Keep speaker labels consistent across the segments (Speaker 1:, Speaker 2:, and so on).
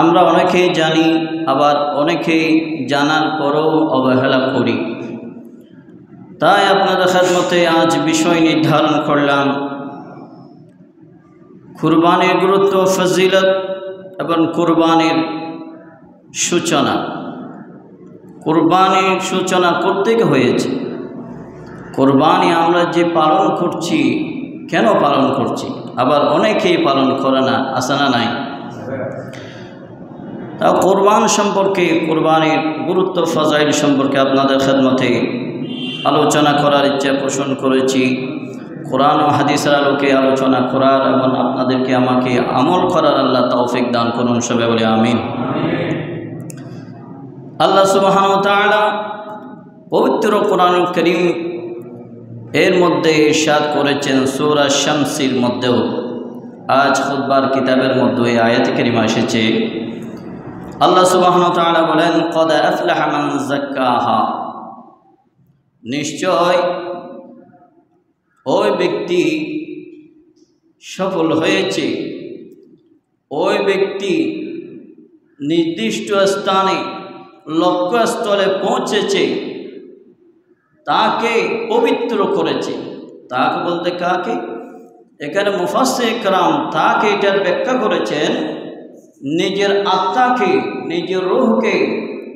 Speaker 1: আমরা অনেকেই জানি, আবার অনেকেই জানার পরেও অবহেলা করি। তাই আপনাদের খেদমতে আজ বিষয় নির্ধারণ করলাম কুরবানির গুরুত্ব, ফজিলত এবং কুরবানির সূচনা। কুরবানির সূচনা করতে হয়েছে। কুরবানি আমরা যে পালন করছি, কেন পালন করছি? আবার অনেকেই পালন করে না, আছে না নাই? তা কুরবান সম্পর্কে, কুরবানির গুরুত্ব, ফজাইল সম্পর্কে আপনাদের খেদমতে আলোচনা করার ইচ্ছা পোষণ করেছি। কোরআন ও হাদিসের আলোকে আলোচনা করার এবং আপনাদেরকে আমাকে আমল করার আল্লাহ তৌফিক দান করুন, সবাই বলে আমিন। আল্লাহ সুবহানাহু ওয়া তাআলা পবিত্র কোরআনুল কারীম এর মধ্যে ইরশাদ করেছেন সূরা শামসের মধ্যেও, আজ খুতবার কিতাবের মধ্যে এই আয়াতে কারিমা এসেছে। আল্লাহ সুবহানাহু ওয়া তাআলা বলেন, ক্বাদ আফলাহা মান যাক্কাহা, নিশ্চয় ওই ব্যক্তি সফল হয়েছে, ওই ব্যক্তি নির্দিষ্ট স্থানে লক্ষ্যস্থলে পৌঁছেছে, তাকে পবিত্র করেছে। তাকে বলতে কাকে? এখানে মুফাসসির کرام তাকে এটার ব্যাখ্যা করেছেন নিজের আত্মাকে, নিজের রূহকে,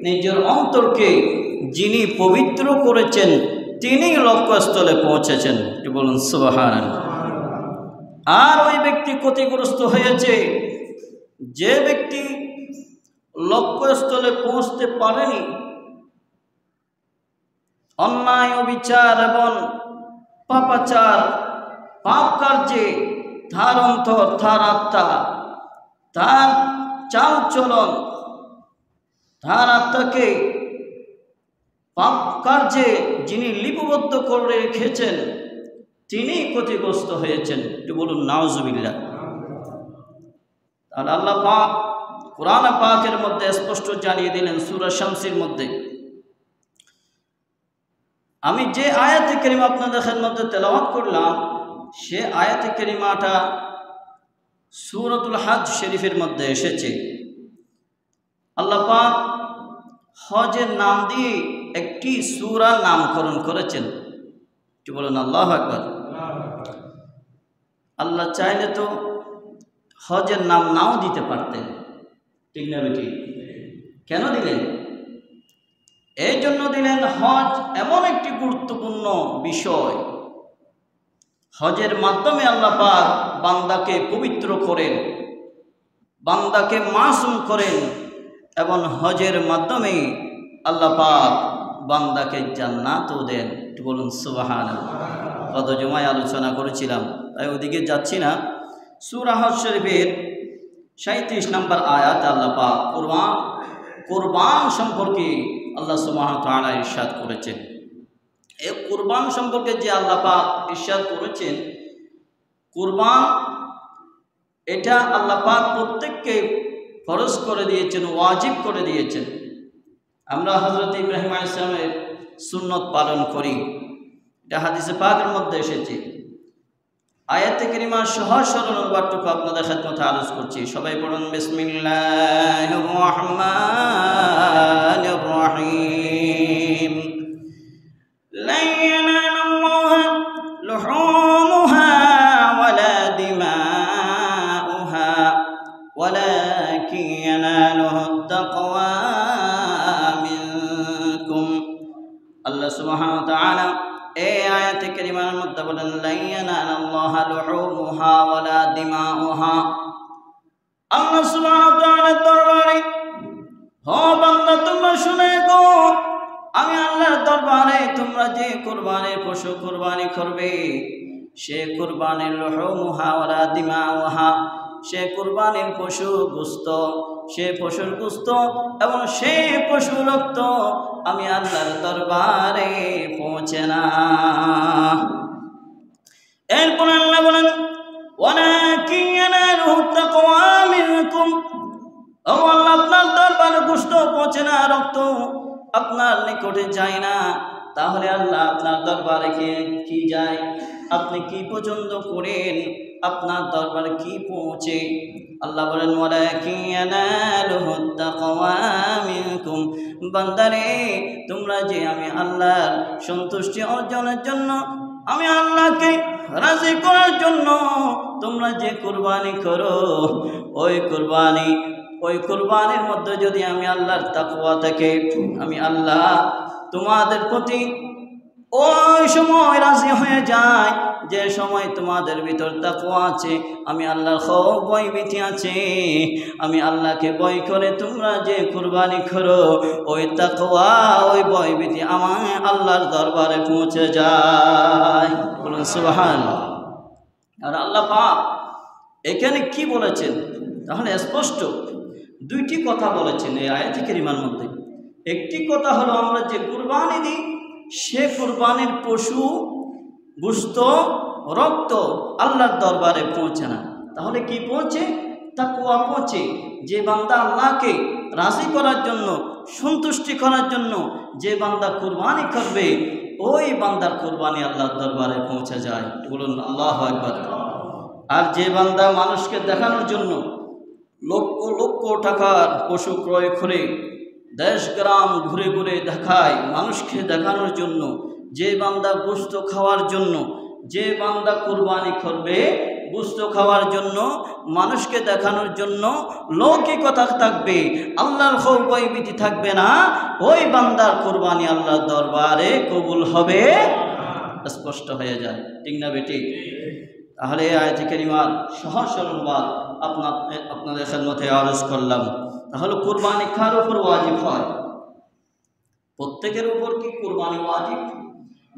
Speaker 1: নিজের অন্তরকে যিনি পবিত্র করেছেন তিনি লক্ষ্যস্থলে পৌঁছেছেন। বলুন সুবহানাল্লাহ। আর ওই ব্যক্তি ক্ষতিগ্রস্ত হয়েছে যে ব্যক্তি লক্ষ্যস্থলে পৌঁছতে পারেনি, অন্যায়, অবিচার এবং পাপাচার, পাপ কার্যে তার অন্তর, তার আত্মা, তার চাল চলন, তার আত্মাকে পাপ কার্যে যিনি লিপিবদ্ধ করে রেখেছেন তিনি ক্ষতিগ্রস্ত হয়েছেন। একটু বলুন নাউজুবিল্লাহ। তাহলে আল্লাহ পাক কোরআন পাকের মধ্যে স্পষ্ট জানিয়ে দিলেন সূরা শামসের মধ্যে। আমি যে আয়াতে কারিমা আপনাদের খেদমতে তেলাওয়াত করলাম সে আয়াতে কারিমাটা সূরাতুল হজ শরীফের মধ্যে এসেছে। আল্লাহ পাক হজের নাম দিয়ে একটি সূরা নামকরণ করেছেন। কি বলেন আল্লাহু আকবার। আল্লাহ চাইলে তো হজের নাম নাও দিতে পারতেন, ঠিক না বেটি? কেন দিলেন? এই জন্য দিলেন, হজ এমন একটি গুরুত্বপূর্ণ বিষয়, হজের মাধ্যমে আল্লাহ পাক বান্দাকে পবিত্র করেন, বান্দাকে মাসুম করেন, এবং হজের মাধ্যমে আল্লাহ পাক বান্দাকে জান্নাতও দেন। বলুন সুবহানাল্লাহ। গত জুমায় আলোচনা করেছিলাম, তাই ওদিকে যাচ্ছি না। সূরা হজ শরীফের 37 নম্বর আয়াত আল্লাহ পাক কুরবান সম্পর্কে আল্লাহ সুবহানাহু ওয়া তাআলা ইরশাদ করেছেন। এই কুরবান সম্পর্কে যে আল্লাহ পাক ইরশাদ করেছেন, কুরবান এটা আল্লাহ পাক প্রত্যেককে ফরজ করে দিয়েছেন, ওয়াজিব করে দিয়েছেন। আমরা হযরত ইব্রাহিম আলাইহিস সালামের সুন্নত পালন করি, এটা হাদিসে পাকের মধ্যে এসেছে। আয়াতে কারিমা সহজ সরল অনুবাদটুকু আপনাদের খেদমতে আরজ করছি। সবাই পড়ুন বিসমিল্লাহির রহমানির রহিম। লা ইয়ানালুল্লাহা লুহুমুহা ওয়ালা দিমাউহা ওয়ালাকিন ইয়ানালুহুত তাকওয়া মিনকুম। আল্লাহ সুবহানাহু ওয়া তাআলা এই আয়াতে কারিমার মধ্যে বলেন, লা ইয়ানালুল্লাহা লুহুমুহা ওয়ালা দিমাউহা। আল্লাহ সুবহানাহু ওয়া তাআলার দরবারে, ও বান্দা তোমরা শুনে গো, আমি আল্লাহর দরবারে তোমরা যে কুরবানির পশু কুরবানি করবে, সে কুরবানির লুহুমুহা ওয়ালা দিমাউহা, সে কুরবানির পশু গোশত, সে পশুর গোশত এবং সে পশু রক্ত আমি আল্লাহর দরবারে পৌঁছে না। এরপর আল্লাহ বলেন, ওয়ালাকিন ইয়ানালুহুত তাকওয়া মিনকুম। ও আল্লাহ, আপনার দরবারে গোশত পৌঁছে না, রক্ত আপনার নিকটে যায় না, তাহলে আল্লাহ আপনার দরবারে কি যায়, আপনি কি পছন্দ করেন, আপনার দরবারে কি পৌঁছে। আল্লাহ বলেন ওয়ালাকিন ইয়ানালুহুত তাকওয়া মিনকুম, বান্দারে তোমরা যে আমি আল্লাহর সন্তুষ্টি অর্জনের জন্য, আমি আল্লাহকে রাজি করার জন্য তোমরা যে কুরবানি করো, ওই কুরবানির মধ্যে যদি আমি আল্লাহর তাকওয়া থেকে আমি আল্লাহ তোমাদের প্রতি ওই সময় রাজি হয়ে যায় যে সময় তোমাদের ভিতর তাকওয়া আছে, আমি আল্লাহর খৌফ ভয় ভীতি আছে, আমি আল্লাহকে ভয় করে তোমরা যে কুরবানি করো, ওই তাকওয়া ওই ভয় ভীতি আমার আল্লাহর দরবারে পৌঁছে যায়। বলুন সুবহানাল্লাহ। আর আল্লাহ পাক এখানে কি বলেছেন, তাহলে স্পষ্ট দুইটি কথা বলেছেন এই আয়াত কারিমার মধ্যে। একটি কথা হলো আমরা যে কুরবানি দিই সে কুরবানির পশু গোশত রক্ত আল্লাহর দরবারে পৌঁছে না, তাহলে কি পৌঁছে, তাকওয়া পৌঁছে। যে বান্দা আল্লাহকে রাজি করার জন্য সন্তুষ্টি করার জন্য যে বান্দা কুরবানি করবে, ওই বান্দার কুরবানি আল্লাহর দরবারে পৌঁছে যায়। বলুন আল্লাহু আকবার। আর যে বান্দা মানুষকে দেখানোর জন্য লক্ষ লক্ষ টাকার পশু ক্রয় করে দেশ গ্রাম ঘুরে ঘুরে দেখায় মানুষকে দেখানোর জন্য, যে বান্দা গোশত খাওয়ার জন্য, যে বান্দা কুরবানি করবে গোশত খাওয়ার জন্য, মানুষকে দেখানোর জন্য লৌকিকতা থাকবে, আল্লাহর খৌফ ভয় ভীতি থাকবে না, ওই বান্দার কুরবানি আল্লাহর দরবারে কবুল হবে, স্পষ্ট হয়ে যায়। ঠিক না বেটি? তাহলে এই আয়াত কারিমার সহজ সরল বাত আপনাদের খেদমতে আরজ করলাম। তাহলে কুরবানি কার উপর ওয়াজিব হয়? প্রত্যেকের উপর কি কুরবানি ওয়াজিব?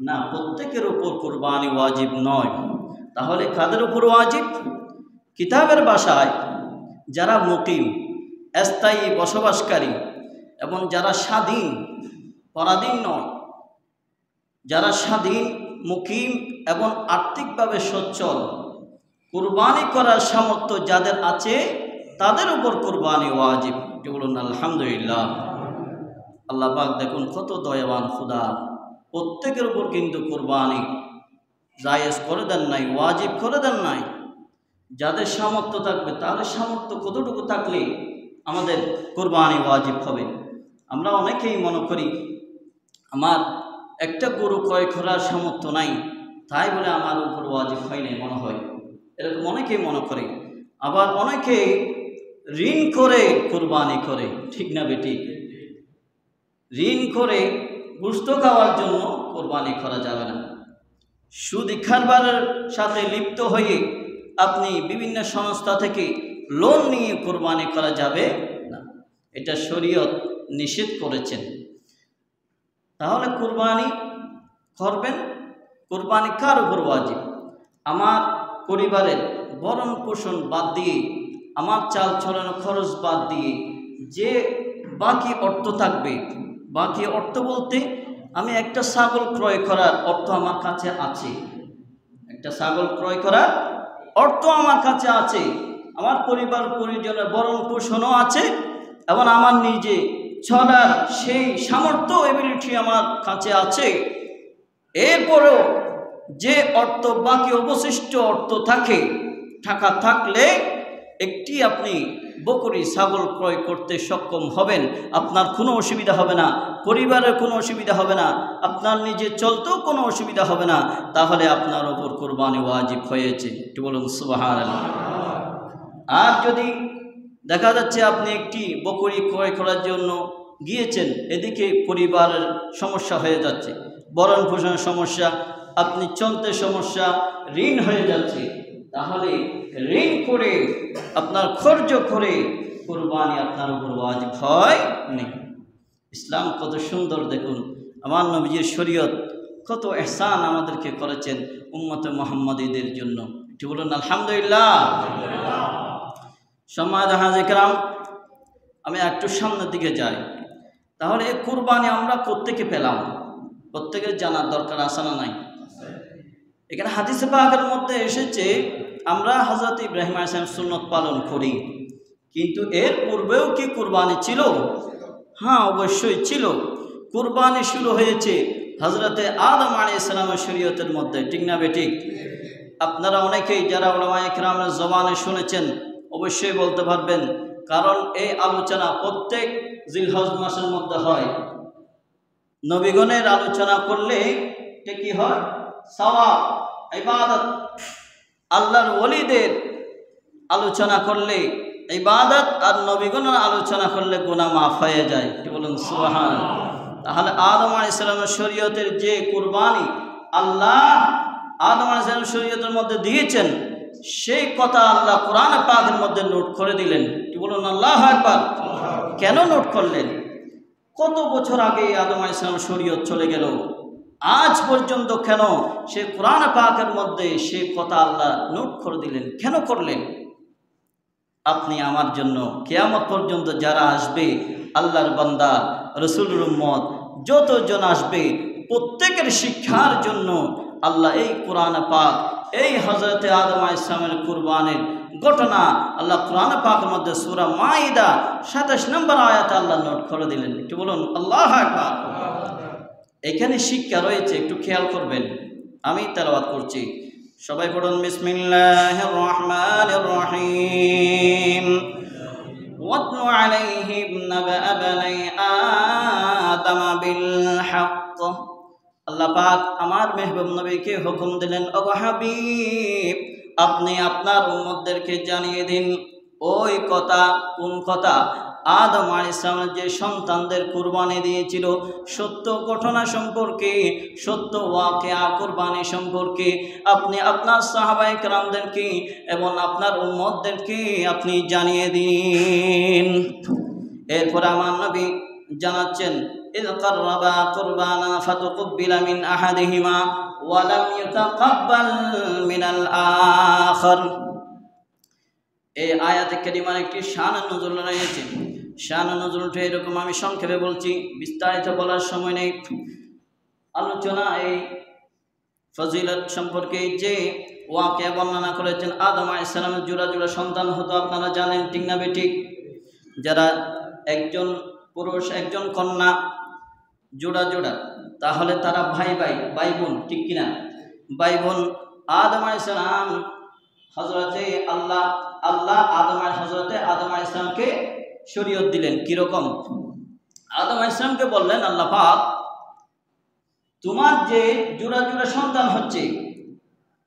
Speaker 1: না, প্রত্যেকের উপর কুরবানি ওয়াজিব নয়। তাহলে কাদের উপর ওয়াজিব? কিতাবের ভাষায় যারা মুকিম, স্থায়ী বসবাসকারী এবং যারা স্বাধীন, পরাধীন নয়, যারা স্বাধীন মুকিম এবং আর্থিকভাবে সচ্ছল, কুরবানি করার সামর্থ্য যাদের আছে তাদের উপর কুরবানি ওয়াজিব। বলুন আলহামদুলিল্লাহ। আল্লাহ পাক দেখুন কত দয়াবান খুদা, প্রত্যেকের উপর কিন্তু কুরবানি জায়েজ করে দেন নাই, ওয়াজিব করে দেন নাই। যাদের সামর্থ্য থাকবে তাদের সামর্থ্য কতটুকু থাকলে আমাদের কুরবানি ওয়াজিব হবে। আমরা অনেকেই মনে করি আমার একটা গরু ক্রয় করার সামর্থ্য নাই, তাই বলে আমার উপর ওয়াজিব হয় নাই, মনে হয় এরকম অনেকেই মনে করে। আবার অনেকে ঋণ করে কুরবানি করে। ঠিক না বেটি? ঋণ করে গোশত খাওয়ার জন্য কুরবানি করা যাবে না। সুদ কারবারের সাথে লিপ্ত হয়ে আপনি বিভিন্ন সংস্থা থেকে লোন নিয়ে কুরবানি করা যাবে না, এটা শরীয়ত নিষেধ করেছেন। তাহলে কুরবানি করবেন, কুরবানি কার উপর ওয়াজিব? আমার পরিবারের ভরণ পোষণ বাদ দিয়ে, আমার চাল চলানো খরচ বাদ দিয়ে যে বাকি অর্থ থাকবে, বাকি অর্থ বলতে আমি একটা ছাগল ক্রয় করার অর্থ আমার কাছে আছে, একটা ছাগল ক্রয় করার অর্থ আমার কাছে আছে, আমার পরিবার পরিজনের ভরণ পোষণও আছে এবং আমার নিজে চলার সেই সামর্থ্য এবিলিটি আমার কাছে আছে। এরপরেও যে অর্থ বাকি অবশিষ্ট অর্থ টাকা থাকলে একটি আপনি বকরি ছাগল ক্রয় করতে সক্ষম হবেন, আপনার কোনো অসুবিধা হবে না, পরিবারের কোনো অসুবিধা হবে না, আপনার নিজে চলতেও কোনো অসুবিধা হবে না। তাহলে আপনার ওপর কুরবানি ওয়াজিব হয়েছে। একটু বলুন সুবহানাল্লাহ। আর যদি দেখা যাচ্ছে আপনি একটি বকরি ক্রয় করার জন্য গিয়েছেন, এদিকে পরিবারের সমস্যা হয়ে যাচ্ছে, ভরণ পোষণের সমস্যা, আপনি চলতে সমস্যা, ঋণ হয়ে যাচ্ছে, তাহলে ঋণ করে আপনার খরচ করে কুরবানি আপনার উপর ওয়াজিব হয় নেই। ইসলাম কত সুন্দর দেখুন, আমার নবীজির শরীয়ত কত ইহসান আমাদেরকে করেছেন উম্মতে মুহাম্মাদীদের জন্য। একটু বলুন আলহামদুলিল্লাহ। সম্মানিত হাজির کرام, আমি একটু সামনের দিকে যাই। তাহলে এই কুরবানি আমরা প্রত্যেকে পেলাম, প্রত্যেকের জানার দরকার আছে না নাই? এখানে হাদিসে পাকের মধ্যে এসেছে আমরা হযরত ইব্রাহিম আলাইহিস সালাম সুন্নত পালন করি, কিন্তু এর পূর্বেও কি কুরবানি ছিল? হ্যাঁ, অবশ্যই ছিল। কুরবানি শুরু হয়েছে হযরতে আদম আলাইহিস সালামের শরীয়তের মধ্যে, ঠিক না বেঠিক? আপনারা অনেকেই যারা উলামায়ে কেরামের জবানে শুনেছেন অবশ্যই বলতে পারবেন, কারণ এই আলোচনা প্রত্যেক জিলহজ মাসের মধ্যে হয়। নবীগণের আলোচনা করলে এটা কি হয়? সওয়াব, ইবাদত। আল্লাহর ওলিদের আলোচনা করলে ইবাদত, আর নবীগণের আলোচনা করলে গুনাহ মাফ হয়ে যায়। কি বলুন সুবহানাল্লাহ। তাহলে আদম আলাইহিস সালামের শরীয়তের যে কুরবানি আল্লাহ আদম আলাইহিস সালামের শরীয়তের মধ্যে দিয়েছেন, সেই কথা আল্লাহ কোরআন পাকের মধ্যে নোট করে দিলেন। কি বলুন আল্লাহু আকবার। কেন নোট করলেন? কত বছর আগে আদম আলাইহিস সালামের শরীয়ত চলে গেল, আজ পর্যন্ত কেন সে কোরআন পাকের মধ্যে সে কথা আল্লাহ নোট করে দিলেন? কেন করলেন? আপনি আমার জন্য কিয়ামত পর্যন্ত যারা আসবে, আল্লাহর বান্দা, রাসূলের উম্মত যতজন আসবে, প্রত্যেকের শিক্ষার জন্য আল্লাহ এই কোরআন পাক, এই হযরতে আদম আলাইহিস সালামের কুরবানির ঘটনা আল্লাহ কোরআন পাকের মধ্যে সূরা মাইদা 27 নম্বর আয়াতে আল্লাহ নোট করে দিলেন। একটু বলুন আল্লাহু আকবার। এখানে শিক্ষা রয়েছে, একটু খেয়াল করবেন। আমি তেলাওয়াত করছি, সবাই পড়ুন। বিসমিল্লাহির রহমানির রহিম। ওয়াতলু আলাইহিম নাবা বানি আদম বিল হক। আল্লাহ পাক আমার মেহবুব নবীকে হুকুম দিলেন, ও হাবিব, আপনি আপনার উম্মতদেরকে জানিয়ে দিন ওই কথা। কোন কথা? আদম আলাইহিস সালাম যে সন্তানদের কুরবানি দিয়েছিল, সত্য ঘটনা সম্পর্কে, সত্য ওয়াকিয়া কুরবানি সম্পর্কে আপনি আপনার সাহাবায়ে কেরামদেরকে এবং আপনার উম্মতদেরকে আপনি জানিয়ে দিন। এরপর আমার নবী জানাচ্ছেন, ইয কাররাবা কুরবানা ফাতুকবিলা মিন আহাদিহিমা ওয়া লাম ইউতাকাব্বাল মিনাল আখার। এই আয়াতে কারিমার একটি শান নজুল রয়েছে। শান নজুলটা এরকম, আমি সংক্ষেপে বলছি, বিস্তারিত বলার সময় নেই। আলোচনা এই ফজিলত সম্পর্কে যে ওয়াকিয়া বর্ণনা করেছেন, আদম আলাইহিস সালামের জোড়া জোড়া সন্তান হতো, আপনারা জানেন, ঠিক না বেঠিক? যারা একজন পুরুষ একজন কন্যা জোড়া জোড়া, তাহলে তারা ভাই ভাই, ভাই বোন, ঠিক কিনা? ভাই বোন। আদম আলাইহিস সালাম হযরতে আল্লাহ হযরতে আদম আলাইহিস সালামকে শরীয়ত দিলেন। কিরকম? আদম আলাইহিস সালামকে বললেন, আল্লাহ পাক, তোমার যে জোড়া জোড়া সন্তান হচ্ছে,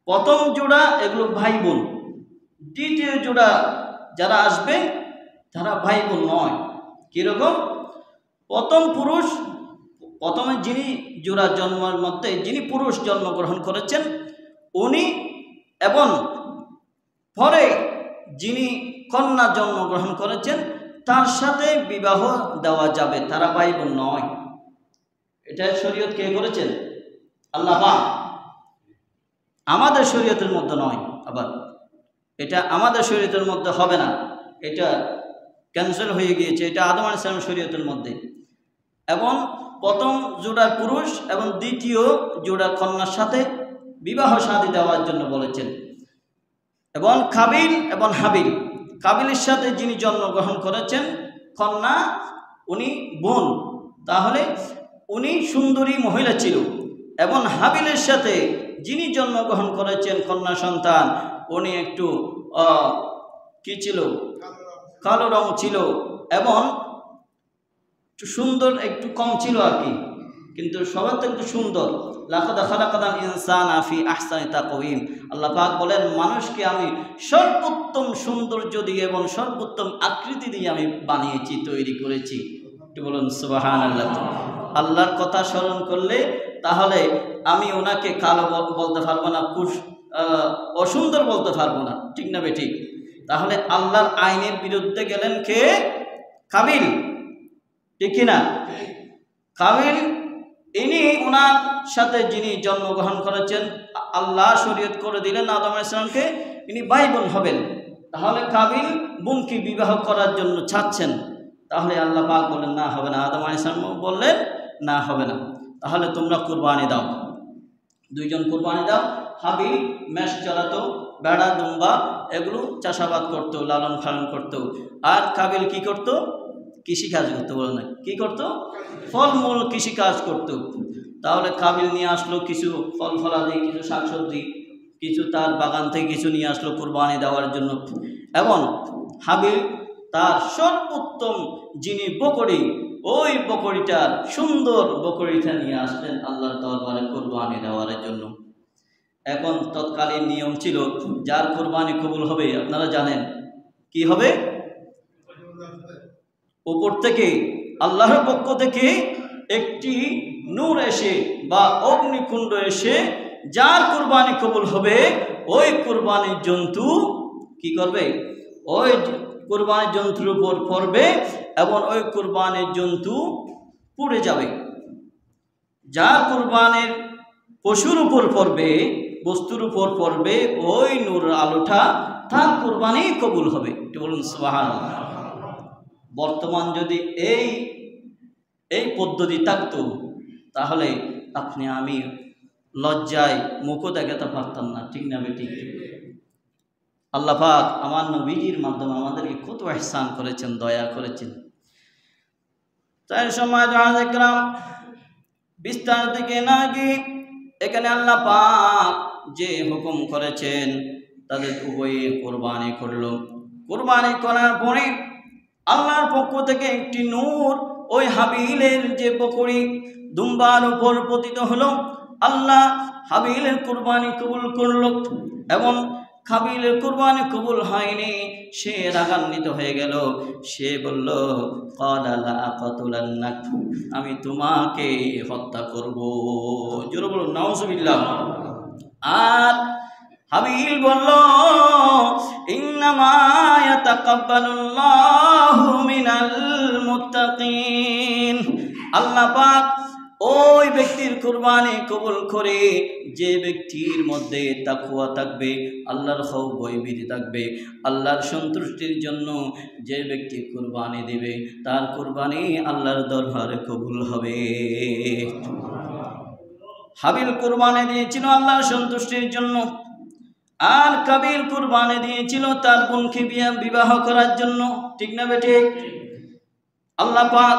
Speaker 1: প্রথম জোড়া এগুলো ভাই বোন, দ্বিতীয় জোড়া যারা আসবে তারা ভাই বোন নয়। কিরকম? প্রথম পুরুষ, প্রথমে যিনি জোড়া জন্মের মধ্যে যিনি পুরুষ জন্মগ্রহণ করেছেন উনি, এবং পরে যিনি কন্যা জন্মগ্রহণ করেছেন তার সাথে বিবাহ দেওয়া যাবে, তারা ভাই বোন নয়। এটা শরীয়ত কে করেছেন? আল্লাহ পাক। আমাদের শরীয়তের মধ্যে নয়, আবার এটা আমাদের শরীয়তের মধ্যে হবে না, এটা ক্যান্সেল হয়ে গিয়েছে। এটা আদম আলাইহিস সালাম শরীয়তের মধ্যে। এবং প্রথম জোড়া পুরুষ এবং দ্বিতীয় জোড়া কন্যার সাথে বিবাহ শাদী দেওয়ার জন্য বলেছেন। এবং কাবিল এবং হাবিল, কাবিলের সাথে যিনি জন্মগ্রহণ করেছেন কন্যা, উনি বোন, তাহলে উনি সুন্দরী মহিলা ছিল। এবং হাবিলের সাথে যিনি জন্মগ্রহণ করেছেন কন্যা সন্তান, উনি একটু কি ছিল? কালো রং ছিল, এবং একটু সুন্দর, একটু কম ছিল আর কি, কিন্তু সবার থেকে একটু সুন্দর। লাকাদ খালাকাল ইনসানা ফি আহসানি তাকওয়িম। আল্লাহ পাক বলেন, মানুষকে আমি সর্বোত্তম সৌন্দর্য দিয়ে এবং সর্বোত্তম আকৃতি দিয়ে আমি বানিয়েছি, তৈরি করেছি। একটু বলুন সুবহানাল্লাহ। আল্লাহর কথা স্মরণ করলে তাহলে আমি ওনাকে কালো বলতে পারবো না, অসুন্দর বলতে পারবো না, ঠিক না বেঠিক? তাহলে আল্লাহর আইনের বিরুদ্ধে গেলেন কে? কাবিল, ঠিক কিনা? কাবিল, ইনি ওনার সাথে যিনি জন্মগ্রহণ করেছেন, আল্লাহ শরীয়ত করে দিলেন আদম আলাইহিস সালামকে, ইনি ভাই বোন হবেন। তাহলে কাবিল বোনকে বিবাহ করার জন্য চাচ্ছেন, তাহলে আল্লাহ পাক বলেন না, হবে না। আদম আলাইহিস সালাম বললেন না, হবে না, তাহলে তোমরা কুরবানি দাও, দুইজন কুরবানি দাও। হাবিল মেষ চলাতো, বেড়া দুম্বা এগুলো চাষাবাদ করতো, লালন পালন করতো। আর কাবিল কি করতো? কৃষিকাজ করতো। বলে না কি করতো? ফলমূল কৃষিকাজ করতো। তাহলে কাবিল নিয়ে আসলো কিছু ফল ফলাদি, কিছু শাকসবজি, কিছু তার বাগান থেকে কিছু নিয়ে আসলো কুরবানি দেওয়ার জন্য। এবং হাবিল তার সর্বোত্তম যিনি বকরি, ওই বকরিটা, সুন্দর বকরিটা নিয়ে আসলেন আল্লাহর দরবারে কুরবানি দেওয়ার জন্য। এখন তৎকালীন নিয়ম ছিল, যার কুরবানি কবুল হবে আপনারা জানেন কি হবে? উপর থেকে আল্লাহর পক্ষ থেকে একটি নূর এসে বা অগ্নিকুণ্ড এসে যার কুরবানি কবুল হবে ওই কুরবানির জন্তু কি করবে? ওই কুরবানির জন্তুর উপর পড়বে এবং ওই কুরবানির জন্তু পুড়ে যাবে। যার কুরবানির পশুর উপর পড়বে, বস্তুর উপর পড়বে ওই নূর আলোটা, তার কুরবানি কবুল হবে। একটু বলুন সুবহানাল্লাহ। বর্তমান যদি এই পদ্ধতি থাকতো তাহলে আপনি আমি লজ্জায় মুখও দেখাতে পারতাম না, ঠিক না বেঠিক? আল্লাহ পাক আমার নবীজির মাধ্যমে আমাদেরকে কত ইহসান করেছেন, দয়া করেছেন। তাই সময় বিস্তার দিকে না গিয়ে এখানে আল্লাহ পাক যে হুকুম করেছেন তাদের উভয়ে কোরবানি করলো। কোরবানি করার পরে আল্লাহর পক্ষ থেকে একটি নূর ওই হাবিলের যে বকরি দুম্বার উপর পতিত হলো। আল্লাহ হাবিলের কুরবানি কবুল করলো এবং হাবিলের কুরবানি কবুল হয়নি, সে রাগান্বিত হয়ে গেল। সে বলল, ক্বালা লা আকাতুলান্নাক, আমি তোমাকে হত্যা করব। জোরে বলুন নাউজুবিল্লাহ। আর হাবিল বলল, ইন্নামা ইয়াতাকাব্বালুল্লাহু মিনাল মুত্তাকিন, আল্লাহ পাক ওই ব্যক্তির কুরবানি কবুল করে যে ব্যক্তির মধ্যে তাকওয়া থাকবে, আল্লাহর খৌফ ভয়ভীতি থাকবে, আল্লাহর সন্তুষ্টির জন্য যে ব্যক্তি কুরবানি দেবে তার কুরবানি আল্লাহর দরবারে কবুল হবে। হাবিল কুরবানি দিয়েছিল আল্লাহর সন্তুষ্টির জন্য, আর কাবিল কুরবানি দিয়েছিল তার বোনকে বিবাহ করার জন্য, ঠিক না বেঠিক? আল্লাহ পাক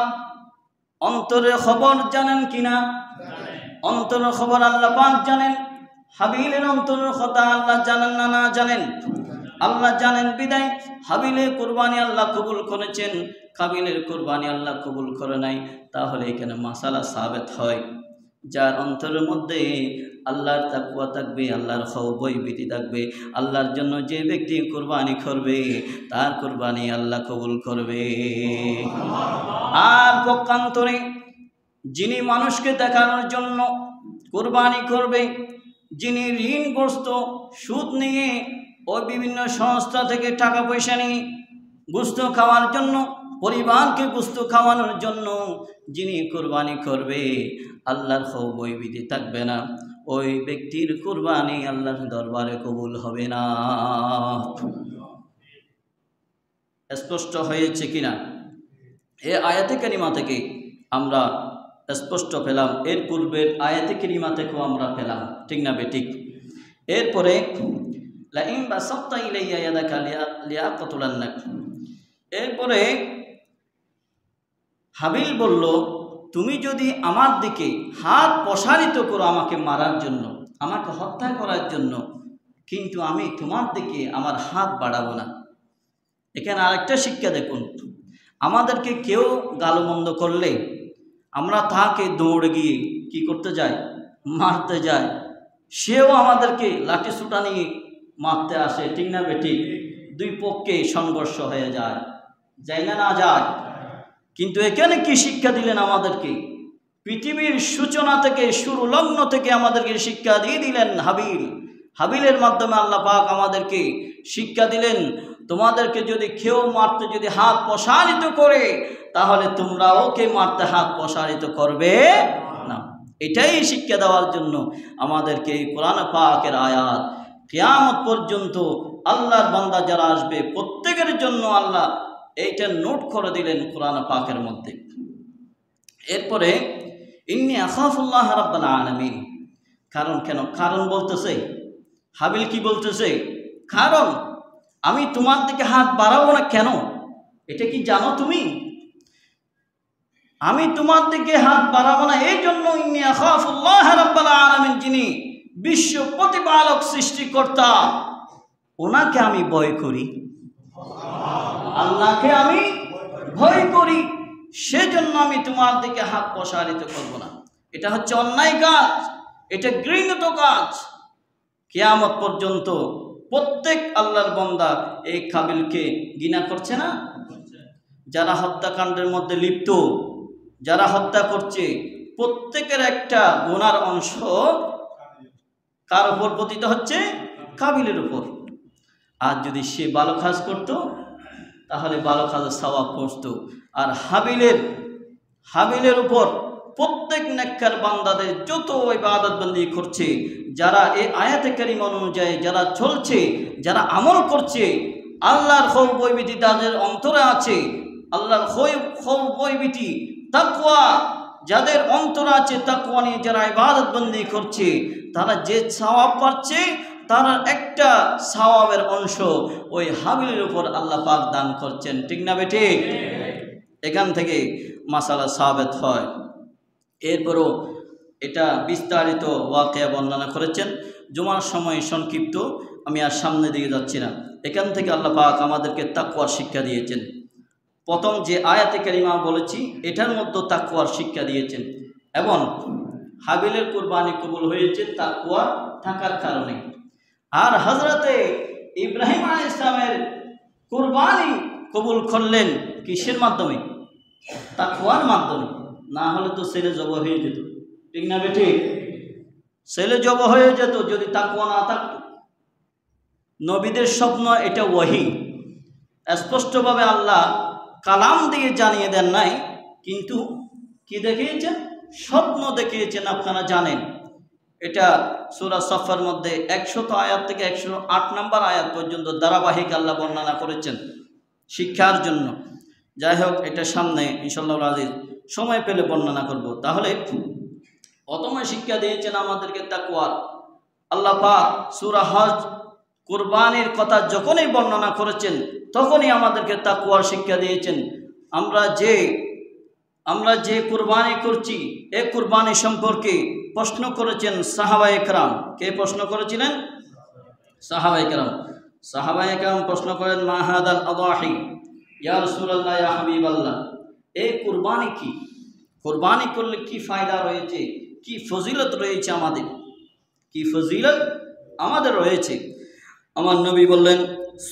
Speaker 1: অন্তরের খবর জানেন কিনা? অন্তরের খবর আল্লাহ পাক জানেন। হাবিলের অন্তরের কথা আল্লাহ জানেন না? না জানেন? আল্লাহ জানেন বিদায় হাবিলের কুরবানি আল্লাহ কবুল করেছেন, কাবিলের কুরবানি আল্লাহ কবুল করে নাই। তাহলে এখানে মাসালা সাবেত হয়, যার অন্তরের মধ্যে আল্লাহর তাকওয়া থাকবে, আল্লাহর খৌফ ভয়ভীতি থাকবে, আল্লাহর জন্য যে ব্যক্তি কুরবানি করবে তার কুরবানি আল্লাহ কবুল করবে। আর পক্ষান্তরে যিনি মানুষকে দেখানোর জন্য কুরবানি করবে, যিনি ঋণগ্রস্ত, সুদ নিয়ে ওই বিভিন্ন সংস্থা থেকে টাকা পয়সা নিয়ে গোশত খাওয়ার জন্য, পরিবারকে গোশত খাওয়ানোর জন্য যিনি কুরবানি করবে, আল্লাহর খৌফ ভয়ভীতি থাকবে না, ওই ব্যক্তির কুরবানি আল্লাহর দরবারে কবুল হবে না। স্পষ্ট হয়েছে কিনা? এই আয়াতে কারিমা থেকে আমরা স্পষ্ট পেলাম, এর পূর্বের আয়াতে কারিমা থেকেও আমরা পেলাম, ঠিক না বেঠিক? এরপরে লাইন বাসাত্তা ইলাইয়া ইয়াদাকা লিয়াকতুলান্নাক, এরপরে হাবিল বলল, তুমি যদি আমার দিকে হাত প্রসারিত করো আমাকে মারার জন্য, আমাকে হত্যা করার জন্য, কিন্তু আমি তোমার দিকে আমার হাত বাড়াবো না। এখানে আরেকটা শিক্ষা দেখুন, আমাদেরকে কেউ গালমন্দ করলে আমরা তাকে দৌড়ে গিয়ে কি করতে যাই? মারতে যাই। সেও আমাদেরকে লাঠি সুটা নিয়ে মারতে আসে, ঠিক না বেঠিক? দুই পক্ষে সংঘর্ষ হয়ে যায়, যাই না? না যায়? কিন্তু এখানে কি শিক্ষা দিলেন আমাদেরকে? পৃথিবীর সূচনা থেকে, শুরু লগ্ন থেকে আমাদেরকে শিক্ষা দিয়ে দিলেন হাবিলের মাধ্যমে আল্লাহ পাক আমাদেরকে শিক্ষা দিলেন, তোমাদেরকে যদি কেউ মারতে যদি হাত প্রসারিত করে তাহলে তোমরা ওকে মারতে হাত প্রসারিত করবে না। এটাই শিক্ষা দেওয়ার জন্য আমাদেরকে এই কোরআন পাকের আয়াত কিয়ামত পর্যন্ত আল্লাহর বান্দা যারা আসবে প্রত্যেকের জন্য আল্লাহ এইটা নোট করে দিলেন কোরআন পাকের মধ্যে। এরপরে ইন্নী আখাফুল্লাহ রাব্বাল আলামিন, কারণ কেন? কারণ বলতেছে হাবিল কি বলতেছে? কারণ আমি তোমার দিকে হাত বাড়াবো না। কেন? এটা কি জানো তুমি? আমি তোমার দিকে হাত বাড়াবো না, এই জন্য ইন্নী আখাফুল্লাহ রাব্বাল আলামিন, যিনি বিশ্ব প্রতিপালক সৃষ্টিকর্তা, ওনাকে আমি ভয় করি, আল্লাহকে আমি ভয় করি, সেজন্য আমি তোমার দিকে হাত প্রসারিত করব না। এটা হচ্ছে অন্যায় কাজ, এটা ঘৃণিত কাজ। কিয়ামত পর্যন্ত প্রত্যেক আল্লাহর বান্দা এই কাবিলকে ঘৃণা করছে না? যারা হত্যাকাণ্ডের মধ্যে লিপ্ত, যারা হত্যা করছে, প্রত্যেকের একটা গুনার অংশ কার উপর পতিত হচ্ছে? কাবিলের উপর। আর যদি সে ভালো কাজ করত তাহলে ভালো কাজের সওয়াব পৌঁছত। আর হাবিলের উপর প্রত্যেক নেককার বান্দাদের যত ইবাদত বন্দি করছে, যারা এই আয়াতে কারিমা অনুযায়ী যারা চলছে, যারা আমল করছে, আল্লাহর খৌফ ভয়ভীতি তাদের অন্তরে আছে, আল্লাহর খৌফ ভয়ভীতি তাকওয়া যাদের অন্তরে আছে, তাকওয়া নিয়ে যারা ইবাদত বন্দি করছে, তারা যে সওয়াব পাচ্ছে তার একটা সওয়াবের অংশ ওই হাবিলের উপর আল্লাহ পাক দান করছেন। ঠিক না বেটি? এখান থেকে মাসালা সাবেত হয়। এরপরও এটা বিস্তারিত ওয়াকিয়া বর্ণনা করেছেন। জুমার সময় সংক্ষিপ্ত, আমি আর সামনে দিকে যাচ্ছি না। এখান থেকে আল্লাহ পাক আমাদেরকে তাকওয়ার শিক্ষা দিয়েছেন। প্রথম যে আয়াতে কারিমা বলেছি এটার মধ্যে তাকওয়ার শিক্ষা দিয়েছেন, এবং হাবিলের কুরবানি কবুল হয়েছে তাকওয়া থাকার কারণে। আর হযরতে ইব্রাহিম আলাইহিস সালামের কুরবানি কবুল করলেন কিসের মাধ্যমে? তাকওয়ার মাধ্যমে। না হলে তো ছেলে জব হয়ে যেত। ঠিক না বেটি? ছেলে জব হয়ে যেত যদি তাকওয়া না থাকতো। নবীদের স্বপ্ন এটা ওয়াহি, স্পষ্টভাবে আল্লাহ কালাম দিয়ে জানিয়ে দেন নাই, কিন্তু কি দেখিয়েছেন? স্বপ্ন দেখিয়েছেন। আপনারা জানেন এটা সূরা সফের মধ্যে 100 আয়াত থেকে 108 নম্বর আয়াত পর্যন্ত ধারাবাহিক আল্লাহ বর্ণনা করেছেন শিক্ষার জন্য। যাই হোক, এটা সামনে ইনশাআল্লাহ আজিজ সময় পেলে বর্ণনা করব। তাহলে প্রথমে শিক্ষা দিয়েছেন আমাদেরকে তাকওয়ার। আল্লাহ পাক সূরা হজ কুরবানির কথা যখনই বর্ণনা করেছেন তখনই আমাদেরকে তাকওয়ার শিক্ষা দিয়েছেন। আমরা যে কুরবানি করছি এই কুরবানি সম্পর্কে প্রশ্ন করেছেন সাহাবায়ে কেরাম। কে প্রশ্ন করেছিলেন? সাহাবায়ে কেরাম। সাহাবায়ে কেরাম প্রশ্ন করেন, মা হাদাল আদাহি ইয়া রাসূলুল্লাহ ইয়া হাবিবাল্লাহ, এই কুরবানি কি? কুরবানি করলে কি ফায়দা রয়েছে, কি ফজিলত রয়েছে, আমাদের কি ফজিলত আমাদের রয়েছে? আমার নবী বললেন,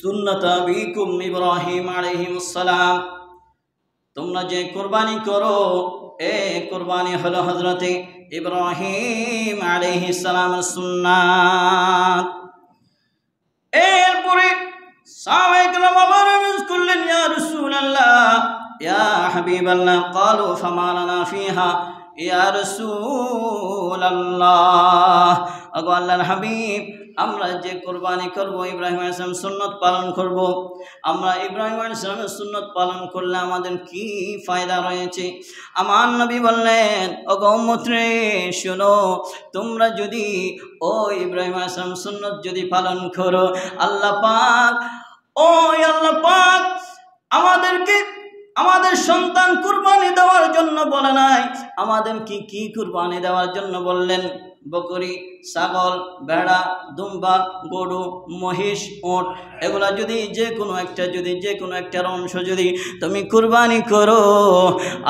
Speaker 1: সুন্নাত আবিকুম ইব্রাহিম আলাইহিস সালাম, তোমরা যে কুরবানি করো এই কুরবানি হলো হযরতে ইব্রাহিম আলাইহিস সালামের সুন্নাত। এরপরে সাহাবায়ে কেরাম আবার আরজ করলেন, ইয়া রাসূলুল্লাহ ইয়া হাবিবাল্লাহ, ক্বালু ফামা লানা ফিহা ইয়া রাসূলুল্লাহ, ওগো আল্লাহর হাবিব, আমরা যে কুরবানি করব ইব্রাহিম আলাইহিস সালাম সুন্নাত পালন করব, আমরা ইব্রাহিম আলাইহিস সালামের সুন্নাত পালন করলে আমাদের কি ফায়দা রয়েছে? আমার নবী বললেন, ওগো উম্মত রে শোনো, তোমরা যদি ও ইব্রাহিম আলাইহিস সালাম সুন্নাত যদি পালন করো, আল্লাহ পাক আমাদেরকে আমাদের সন্তান কুরবানি দেওয়ার জন্য বলে নাই, আমাদের কি কুরবানি দেওয়ার জন্য বললেন? বকরি, ছাগল, ভেড়া, দুম্বা, গরু, মহিষ, উট, এগুলা যদি যে কোনো একটার অংশ যদি তুমি কুরবানি করো,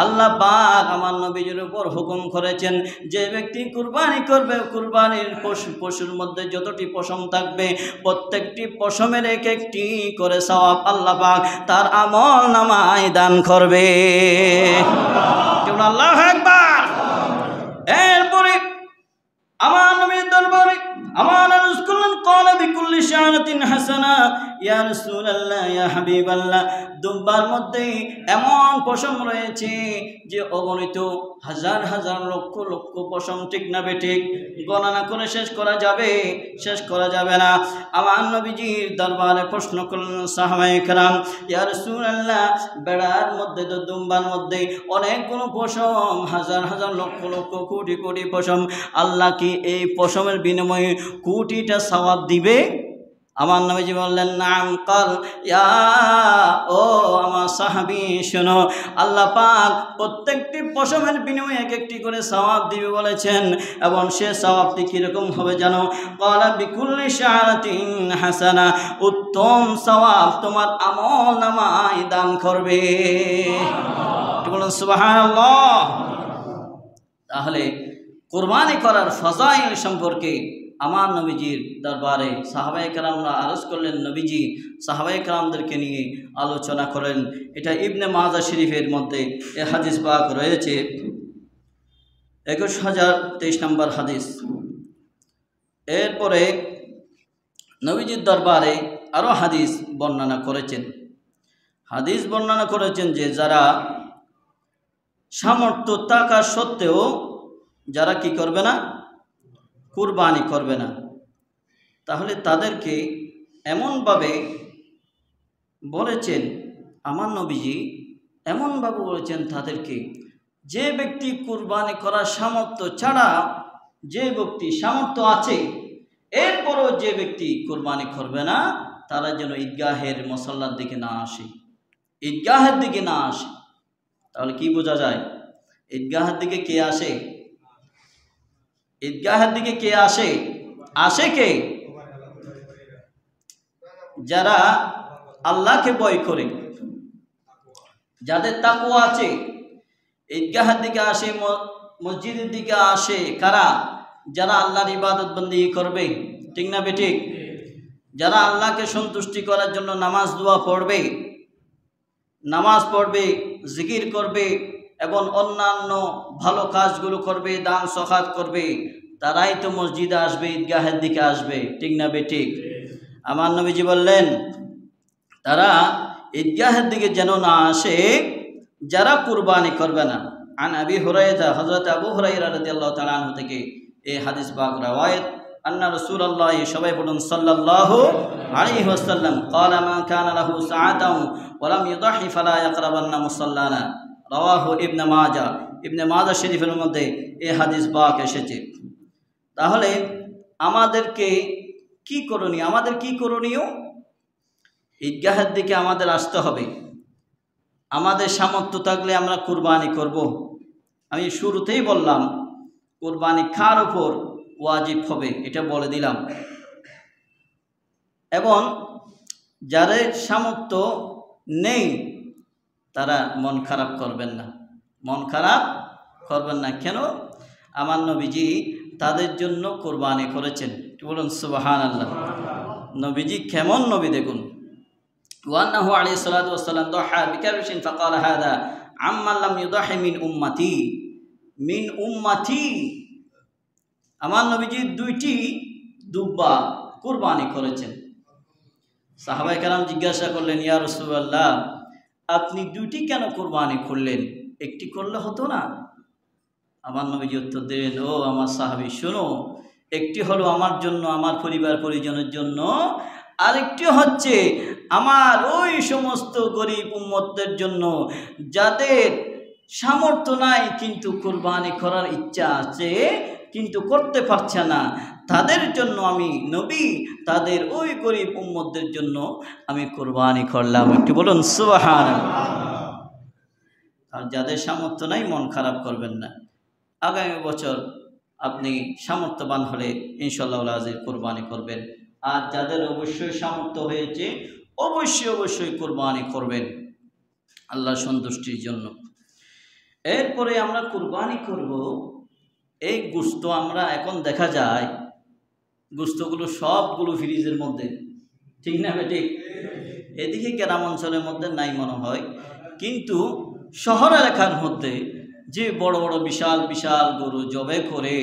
Speaker 1: আল্লাহ পাক আমার নবীর উপর হুকুম করেছেন, যে ব্যক্তি কুরবানি করবে, কুরবানির পশুর মধ্যে যতটি পশম থাকবে প্রত্যেকটি পশমের এক একটি করে সওয়াব আল্লাহ পাক তার আমল নামায় দান করবে। আল্লাহু আকবার। এরপরে আমার নবীর দরবারে আমার আরজ করলেন, ক্বালা বিকুল্লি শাআরাতিন হাসানা ইয়া রাসূলুল্লাহ ইয়া হাবিবাল্লাহ, দুম্বার মধ্যে এমন পশম রয়েছে যে অগণিত হাজার হাজার লক্ষ লক্ষ পশম। ঠিক না বেঠিক? গণনা করে শেষ করা যাবে না। আমার নবীজির দরবারে প্রশ্ন করলেন সাহাবায়ে কেরাম, ইয়া রাসূলুল্লাহ, বেড়ার মধ্যে তো দুম্বার মধ্যে অনেকগুলো পশম, হাজার হাজার লক্ষ লক্ষ কোটি কোটি পশম, আল্লাহ কি এই পশমের বিনিময়ে কোটিটা সওয়াব দিবে? আমার নবীজি বললেন নাম কাল ইয়া ও আমার সাহাবী শোনো, আল্লাহ পাক প্রত্যেকটি পশমের বিনিময়ে এক একটি করে সওয়াব দিবে বলেছেন। এবং সে সওয়াবটি কীরকম হবে জানো? ক্বালা বিকুল্লি শাআরাতিন হাসানা, উত্তম সওয়াব তোমার আমল নামায় দান করবে। বলুন সুবহানাল্লাহ। তাহলে কুরবানি করার ফজাইল সম্পর্কে আমার নবীজির দরবারে সাহাবায়ে কেরামরা আরজ করলেন, নবীজি সাহাবায়ে কেরামদেরকে নিয়ে আলোচনা করেন। এটা ইবনে মাজাহ শরীফের মধ্যে এ হাদিস পাক রয়েছে, 21023 নম্বর হাদিস। এরপরে নবীজির দরবারে আরও হাদিস বর্ণনা করেছেন যে যারা সামর্থ্য থাকা সত্ত্বেও যারা কি করবে না, কুরবানি করবে না, তাহলে তাদেরকে এমনভাবে বলেছেন আমার নবীজি, এমনভাবে বলেছেন তাদেরকে, যে ব্যক্তি কুরবানি করার সামর্থ্য ছাড়া, যে ব্যক্তি সামর্থ্য আছে এরপরও যে ব্যক্তি কুরবানি করবে না, তারা যেন ঈদগাহের মুসল্লার দিকে না আসে, ঈদগাহের দিকে না আসে। তাহলে কি বোঝা যায়? ঈদগাহের দিকে কে আসে? ঈদগাহের দিকে কে আসে? আসে কে? যারা আল্লাহকে ভয় করে, যাদের তাকওয়া আছে, ঈদগাহের দিকে আসে, মসজিদের দিকে আসে। কারা? যারা আল্লাহর ইবাদত বন্দেগী করবে, ঠিক না বেঠিক? যারা আল্লাহকে সন্তুষ্টি করার জন্য নামাজ দোয়া পড়বে, জিকির করবে এবং অন্যান্য ভালো কাজগুলো করবে, দান সখাত করবে, তারাই তো মসজিদে আসবে, ঈদগাহের দিকে আসবে, ঠিক না বেঠিক? আমার নবীজি বললেন তারা ঈদগাহের দিকে যেন না আসে যারা কুরবানি করবে না। আন আবি হুরায়রা, হযরত আবু হুরায়রা রাদিয়াল্লাহু তাআলা আনহু থেকে এই হাদিস পাক রওয়ায়াত, আন্না রাসূলুল্লাহ, সবাই বলুন সাল্লাল্লাহু আলাইহি ওয়াসাল্লাম, ক্বালা মান কানা লাহু সাআতাউ ওয়া লাম ইউদাহি ফালা ইয়াকরাবান্না মুসাল্লানা, রাওয়াহু ইবনে মাজাহ শরীফের মধ্যে এই হাদিস পাক এসেছে। তাহলে আমাদেরকে কি করণীয়? ঈদগাহের দিকে আমাদের আসতে হবে। আমাদের সামর্থ্য থাকলে আমরা কুরবানি করব। আমি শুরুতেই বললাম কুরবানি কার উপর ওয়াজিব হবে, এটা বলে দিলাম। এবং যাদের সামর্থ্য নেই তারা মন খারাপ করবেন না। কেন? আমার নবীজি তাদের জন্য কুরবানি করেছেন। বলুন সুবহানাল্লাহ। নবীজি কেমন নবী দেখুন। ওয়ান্নাহু আলাইহিস সালাতু ওয়াস সালাম দাহা বিকারশিন ফাকালা হাদা আম্মান লাম ইউদাহি মিন উম্মতি। আমার নবীজি 2টি দুব্বা কুরবানি করেছেন। সাহাবায়ে কেরাম জিজ্ঞাসা করলেন, ইয়া রাসূলুল্লাহ, আপনি 2টি কেন কুরবানি করলেন? একটি করলে হতো না? আমার নবীজি উত্তর দিলেন, ও আমার সাহাবী শোনো, একটি হলো আমার জন্য, আমার পরিবার পরিজনের জন্য, আরেকটি হচ্ছে আমার ওই সমস্ত গরিব উম্মতদের জন্য যাদের সামর্থ্য নাই কিন্তু কুরবানি করার ইচ্ছা আছে কিন্তু করতে পারছে না, তাদের জন্য আমি নবী তাদের ওই গরিব উম্মতদের জন্য আমি কুরবানি করলাম। একটু বলুন সুবহানাল্লাহ। আর যাদের সামর্থ্য নাই মন খারাপ করবেন না। আগামী বছর আপনি সামর্থ্যবান হলে ইনশাআল্লাহ আজিজ কুরবানি করবেন। আর যাদের অবশ্যই সামর্থ্য হয়েছে অবশ্যই কুরবানি করবেন আল্লাহর সন্তুষ্টির জন্য। এরপরে আমরা কুরবানি করব। এই গোশত আমরা এখন দেখা যায় গোশতগুলো সবগুলো ফ্রিজের মধ্যে, ঠিক না বেঠিক? এদিকে গ্রাম অঞ্চলের মধ্যে নাই মনে হয়, কিন্তু শহর এলাকার মধ্যে যে বড় বড় বিশাল গরু জবে করে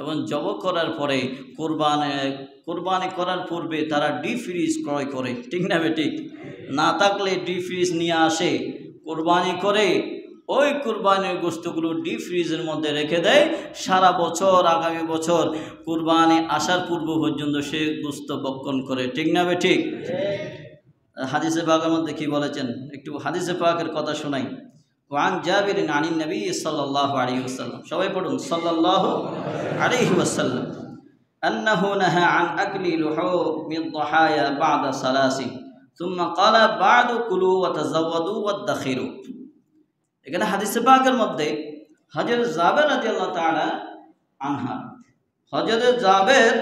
Speaker 1: এবং জব করার পরে কোরবানি করার পূর্বে তারা ডিপ ফ্রিজ ক্রয় করে, ঠিক না বেঠিক? না থাকলে ডিপ ফ্রিজ নিয়ে আসে, কোরবানি করে ওই কুরবানির গোশতগুলো ডিপ ফ্রিজের মধ্যে রেখে দেয় সারা বছর, আগামী বছর কুরবানি আসার পূর্ব পর্যন্ত সে গোশত ভক্ষণ করে, ঠিক না বেঠিক? হাদিসে পাকের মধ্যে কি বলেছেন একটু হাদিসে পাকের কথা শোনাই। ওয়ান জাবিরিন আনিন নবী সাল্লাল্লাহু আলাইহি ওয়াসাল্লাম, সবাই পড়ুন সাল্লাল্লাহু আলাইহি ওয়াসাল্লাম। أنه نهى عن أكل لحوم الضحايا بعد ثلاث ثم قال بعد كلوا وتزودوا وادخروا এখানে হাদিসে পাকের মধ্যে হযরত জাবের রাদিয়াল্লাহু তাআলা আনহা হযরত জাবের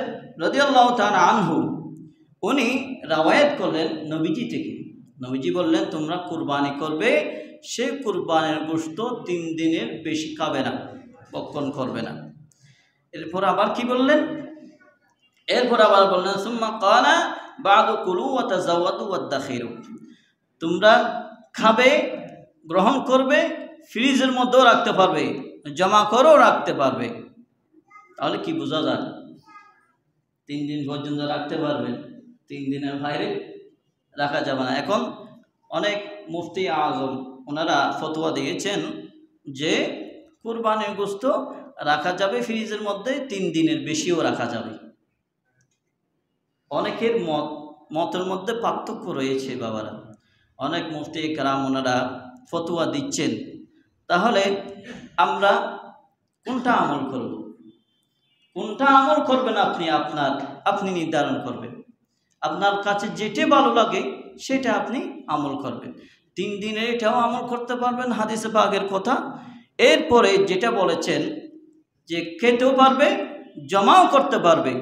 Speaker 1: রাদিয়াল্লাহু তাআলা আনহু উনি রওয়ায়াত করলেন নবীজি থেকে। নবীজি বললেন তোমরা কুরবানি করবে, সে কুরবানির গোশত 3 দিনের বেশি খাবে না, ভক্ষণ করবে না। এরপর আবার কি বললেন? এরপর আবার বললেন সুম্মা ক্বালা বাদু কুলু ওয়া তাযাওয়াদু ওয়াদাখিরু, তোমরা খাবে, গ্রহণ করবে, ফ্রিজের মধ্যেও রাখতে পারবে, জমা করেও রাখতে পারবে। তাহলে কি বোঝা যায়? 3 দিন পর্যন্ত রাখতে পারবেন, 3 দিনের বাইরে রাখা যাবে না। এখন অনেক মুফতি আজম ওনারা ফতোয়া দিয়েছেন যে কুরবানির গোশত রাখা যাবে ফ্রিজের মধ্যে, 3 দিনের বেশিও রাখা যাবে। অনেকের মতের মধ্যে পার্থক্য রয়েছে বাবারা, অনেক মুফতি কেরাম ওনারা ফতোয়া দিচ্ছেন। তাহলে আমরা কোনটা আমল করব, কোনটা আমল করবেন আপনি নির্ধারণ করবেন। আপনার কাছে যেটা ভালো লাগে সেটা আপনি আমল করবেন। 3 দিনের এটাও আমল করতে পারবেন, হাদিসে পাকের কথা। এরপরে যেটা বলেছেন যে খেতেও পারবে, জমাও করতে পারবে,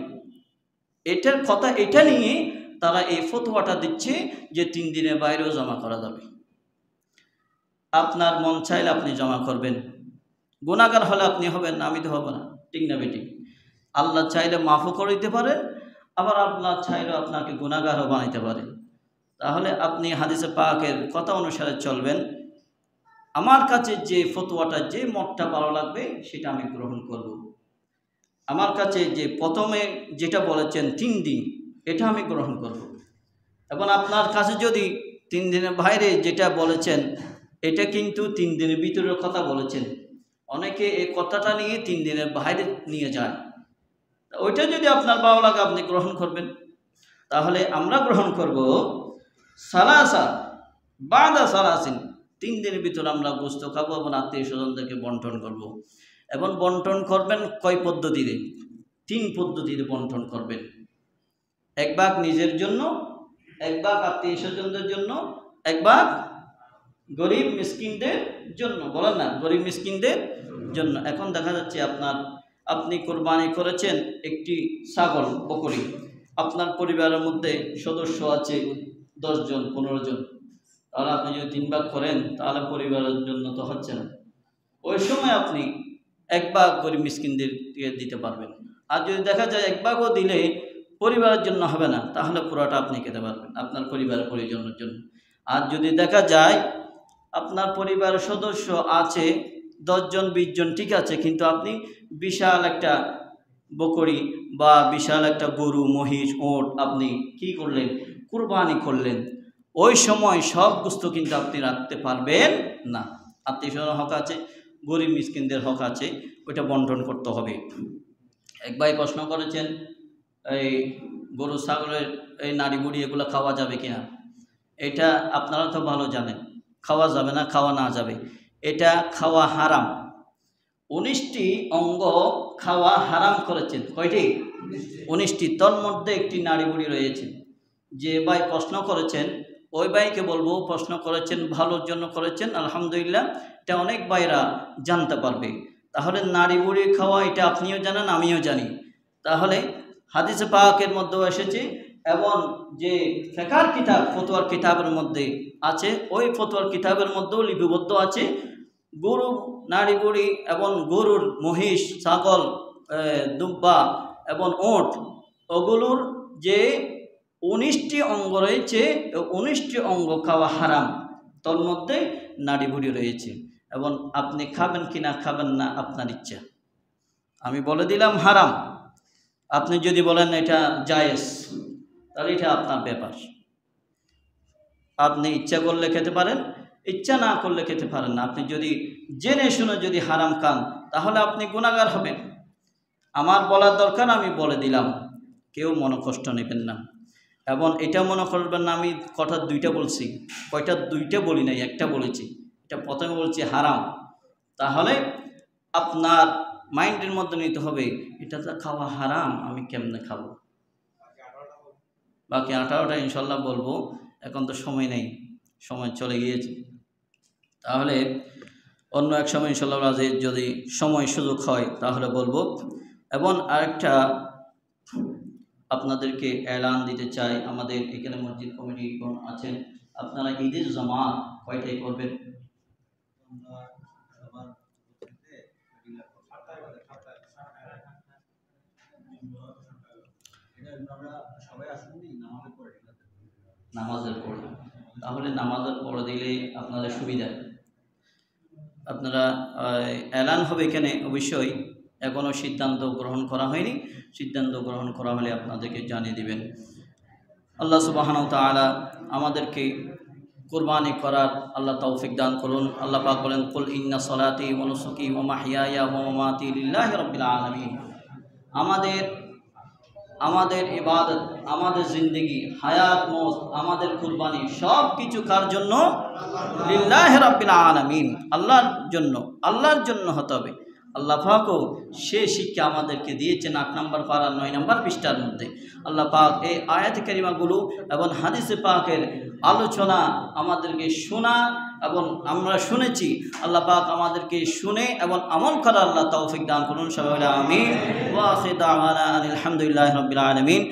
Speaker 1: এটার কথা, এটা নিয়ে তারা এই ফতোয়াটা দিচ্ছে যে 3 দিনের বাইরেও জমা করা যাবে। আপনার মন চাইলে আপনি জমা করবেন, গুনাহগার হলে আপনি হবেন, আমি তো হব না, ঠিক না বেটি? আল্লাহ চাইলে মাফও করে দিতে পারেন, আবার আল্লাহ চাইলে আপনাকে গুনাহগারও বানাইতে পারে। তাহলে আপনি হাদিসে পাকের কথা অনুসারে চলবেন। আমার কাছে যে ফতোয়াটা, যে মতটা ভালো লাগবে সেটা আমি গ্রহণ করব। আমার কাছে যে প্রথমে যেটা বলেছেন 3 দিন, এটা আমি গ্রহণ করব। এবং আপনার কাছে যদি 3 দিনের বাইরে যেটা বলেছেন, এটা কিন্তু 3 দিনের ভিতরের কথা বলেছেন। অনেকে এই কথাটা নিয়ে 3 দিনের বাইরে নিয়ে যায়, ওইটা যদি আপনার ভালো লাগে আপনি গ্রহণ করবেন। তাহলে আমরা গ্রহণ করব সালাসা বাদা সালাসিন, 3 দিনের ভিতরে আমরা গোশত খাবো এবং আত্মীয় স্বজনদেরকে বন্টন করব। এবং বন্টন করবেন কয় পদ্ধতিতে? 3 পদ্ধতিতে বন্টন করবেন। 1 ভাগ নিজের জন্য, 1 ভাগ আত্মীয় স্বজনদের জন্য, 1 ভাগ গরিব মিসকিনদের জন্য। বলেন না, গরিব মিসকিনদের জন্য। এখন দেখা যাচ্ছে আপনি কোরবানি করেছেন একটি ছাগল, বকরি, আপনার পরিবারের মধ্যে সদস্য আছে 10 জন 15 জন। তাহলে আপনি যদি 3 ভাগ করেন তাহলে পরিবারের জন্য তো হচ্ছে না। ওই সময় আপনি 1 ভাগ গরিব মিসকিনদের দিতে পারবেন। আর যদি দেখা যায় 1 ভাগও দিলে পরিবারের জন্য হবে না, তাহলে পুরোটা আপনি খেতে পারবেন আপনার পরিবারের পরিজনের জন্য। আর যদি দেখা যায় আপনার পরিবারের সদস্য আছে 10 জন 20 জন, ঠিক আছে, কিন্তু আপনি বিশাল একটা বকরি বা বিশাল একটা গরু, মহিষ, ওট আপনি কি করলেন? কুরবানি করলেন। ওই সময় সব গোশত কিন্তু আপনি রাখতে পারবেন না। আত্মীয় স্বজন হক আছে, গরিব মিসকিনদের হক আছে, ওইটা বন্টন করতে হবে। এক ভাই প্রশ্ন করেছেন এই গরু ছাগলের এই নাড়ি বুড়ি এগুলো খাওয়া যাবে কিনা। এটা আপনারা তো ভালো জানেন, খাওয়া যাবে না, খাওয়া না যাবে, এটা খাওয়া হারাম। 19টি অঙ্গ খাওয়া হারাম করেছেন। কয়টি? 19টি। তোর মধ্যে একটি নাড়ি বুড়ি রয়েছে। যে ভাই প্রশ্ন করেছেন ওই ভাইকে বলবো, প্রশ্ন করেছেন ভালোর জন্য করেছেন, আলহামদুলিল্লাহ, এটা অনেক ভাইরা জানতে পারবে। তাহলে নাড়ি বুড়ি খাওয়া এটা আপনিও জানেন, আমিও জানি। তাহলে হাদিসে পাকের মধ্যেও এসেছে এবং যে ফিকহের কিতাব, ফতোয়ার কিতাবের মধ্যে আছে, ওই ফতোয়ার কিতাবের মধ্যেও লিপিবদ্ধ আছে গরু নাড়ি বুড়ি এবং গরুর, মহিষ, ছাগল, দুব্বা এবং ওট, ওগুলোর যে 19টি অঙ্গ রয়েছে, 19টি অঙ্গ খাওয়া হারাম। তোর মধ্যে নাড়ি বুড়ি রয়েছে এবং আপনি খাবেন কি না খাবেন না আপনার ইচ্ছা। আমি বলে দিলাম হারাম, আপনি যদি বলেন এটা জায়েজ, তাহলে এটা আপনার ব্যাপার। আপনি ইচ্ছা করলে খেতে পারেন, ইচ্ছা না করলে খেতে পারেন না। আপনি যদি জেনে শুনে যদি হারাম খান তাহলে আপনি গুনাহগার হবেন। আমার বলার দরকার, আমি বলে দিলাম, কেউ মনোকষ্ট নেবেন না। এবং এটা মনে করবেন না আমি কথা 2টা বলছি। কয়টা? 2টা বলি নাই, একটা বলেছি। এটা প্রথমে বলছি হারাম। তাহলে আপনার মাইন্ডের মধ্যে নিতে হবে এটা তো খাওয়া হারাম, আমি কেমনে খাবো। বাকি 18টা ইনশাল্লাহ বলবো, এখন তো সময় নেই, সময় চলে গিয়েছে। তাহলে অন্য এক সময় ইনশাল্লাহ আজিজ যদি সময় সুযোগ হয় তাহলে বলবো। এবং আরেকটা আপনাদেরকে এলান দিতে চাই, আমাদের এখানে মসজিদ কমিটি কোন আছেন, আপনারা ঈদের জামাত কয়টায় করবেন? নামাজের পরে, তাহলে নামাজের পরে দিলে আপনাদের সুবিধা। আপনারা এলান হবে এখানে, অবশ্যই এখনও সিদ্ধান্ত গ্রহণ করা হয়নি, সিদ্ধান্ত গ্রহণ করা হলে আপনাদেরকে জানিয়ে দিবেন। আল্লাহ সুবহানাহু ওয়া তাআলা আমাদেরকে কুরবানি করার আল্লাহ তৌফিক দান করুন। আল্লাহ পাক বলেন, কুল ইন্না সলাতি ওয়া নুসুকি ওয়া মাহইয়ায়া ওয়া মামাতি লিল্লাহি রাব্বিল আলামিন। আমাদের ইবাদত, আমাদের জিন্দেগি, হায়াত, মৌত, আমাদের কুরবানি সব কিছু কার জন্য? লিল্লাহি রাব্বিল আলামিন, আল্লাহর জন্য হতে হবে। আল্লাহ পাকও সে শিক্ষা আমাদেরকে দিয়েছেন 8 নম্বর পারা 9 নম্বর পৃষ্ঠার মধ্যে। আল্লাহ পাক এই আয়াত কারিমাগুলো এবং হাদিসে পাকের আলোচনা আমাদেরকে শোনা এবং আমরা শুনেছি। আল্লাহ পাক আমাদেরকে শুনে এবং আমল করার আল্লাহ তৌফিক দান করুন। সবাই আমিন। ওয়া আখিরু দাওয়ানা আলহামদুলিল্লাহি রাব্বিল আলামিন।